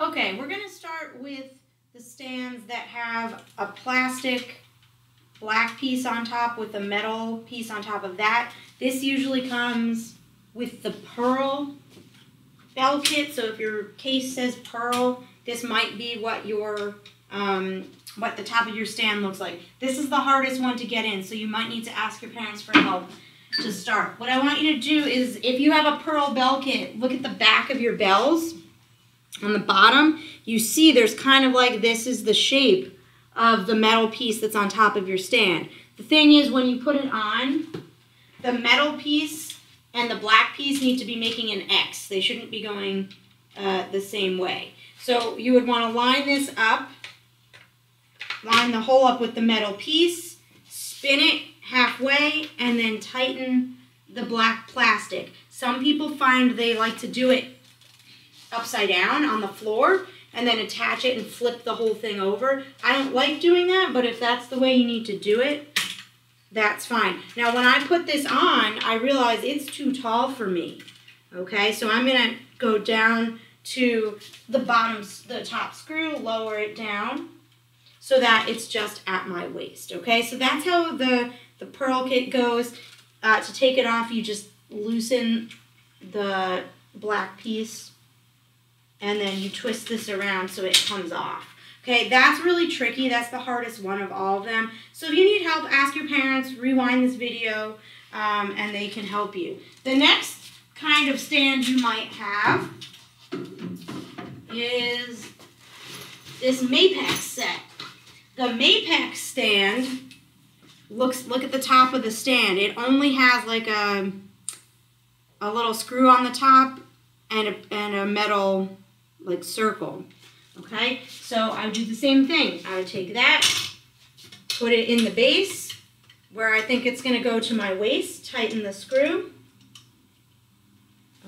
Okay, we're going to start with the stands that have a plastic black piece on top with a metal piece on top of that. This usually comes with the pearl bell kit, so if your case says pearl, this might be what your what the top of your stand looks like. This is the hardest one to get in, so you might need to ask your parents for help to start. What I want you to do is, if you have a pearl bell kit, look at the back of your bells. On the bottom, you see there's kind of like, this is the shape of the metal piece that's on top of your stand. The thing is, when you put it on, the metal piece and the black piece need to be making an X. They shouldn't be going the same way. So you would want to line this up, line the hole up with the metal piece, spin it halfway, and then tighten the black plastic. Some people find they like to do it upside down on the floor and then attach it and flip the whole thing over. I don't like doing that, but if that's the way you need to do it, that's fine. Now when I put this on, I realize it's too tall for me. Okay, so I'm gonna go down to the bottom, the top screw, lower it down so that it's just at my waist. Okay, so that's how the pearl kit goes. To take it off, you just loosen the black piece and then you twist this around so it comes off. Okay, that's really tricky. That's the hardest one of all of them. So if you need help, ask your parents, rewind this video, and they can help you. The next kind of stand you might have is this Mapex set. The Mapex stand, look at the top of the stand. It only has like a little screw on the top and a metal like circle. Okay, so I would do the same thing. I would take that, put it in the base where I think it's going to go to my waist, tighten the screw.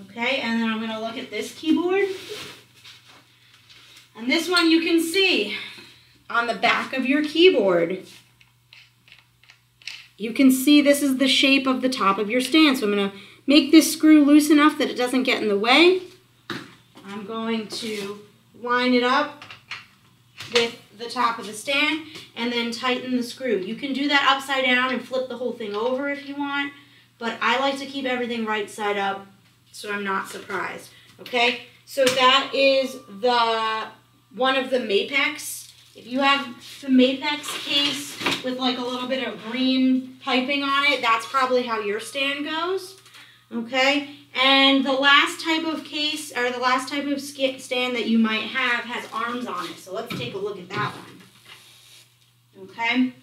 Okay, and then I'm going to look at this keyboard. And this one you can see on the back of your keyboard. You can see this is the shape of the top of your stand. So I'm going to make this screw loose enough that it doesn't get in the way. I'm going to line it up with the top of the stand and then tighten the screw. You can do that upside down and flip the whole thing over if you want, but I like to keep everything right side up so I'm not surprised. Okay, so that is one of the Mapex. If you have the Mapex case with like a little bit of green piping on it, that's probably how your stand goes. Okay, and the last type of case, or the last type of stand that you might have has arms on it. So let's take a look at that one. Okay,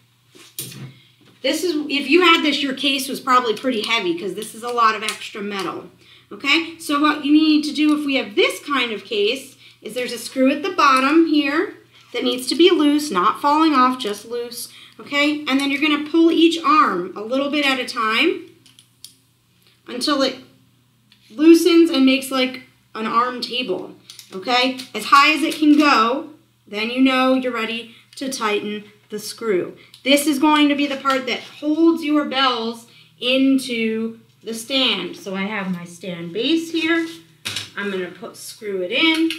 this is, if you had this, your case was probably pretty heavy because this is a lot of extra metal. Okay, so what you need to do if we have this kind of case is there's a screw at the bottom here that needs to be loose, not falling off, just loose. Okay, and then you're going to pull each arm a little bit at a time until it loosens and makes like an arm table. Okay, as high as it can go, then you know you're ready to tighten the screw. This is going to be the part that holds your bells into the stand. So I have my stand base here. I'm going to screw it in.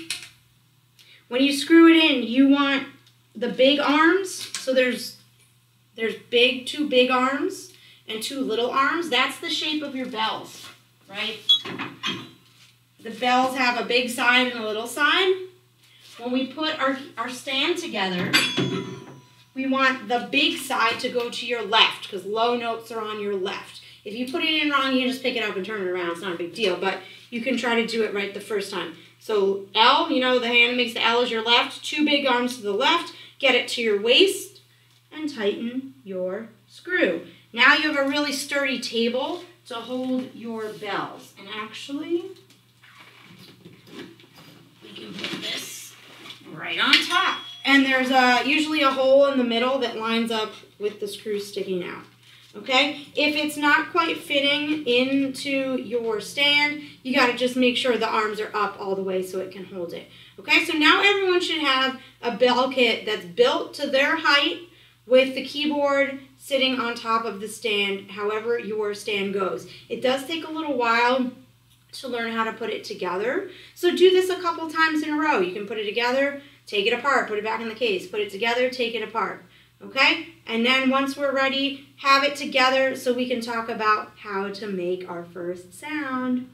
When you screw it in, you want the big arms. So there's two big arms and two little arms. That's the shape of your bells, right? The bells have a big side and a little side. When we put our stand together, we want the big side to go to your left because low notes are on your left. If you put it in wrong, you can just pick it up and turn it around. It's not a big deal, but you can try to do it right the first time. So L, you know, the hand makes the L as your left, two big arms to the left, get it to your waist, and tighten your screw. Now you have a really sturdy table to hold your bells. And actually, we can put this right on top. And there's usually a hole in the middle that lines up with the screw sticking out. Okay, if it's not quite fitting into your stand, you got to just make sure the arms are up all the way so it can hold it. Okay, so now everyone should have a bell kit that's built to their height with the keyboard sitting on top of the stand, however your stand goes. It does take a little while to learn how to put it together. So do this a couple times in a row. You can put it together, take it apart, put it back in the case, put it together, take it apart. Okay? And then once we're ready, have it together so we can talk about how to make our first sound.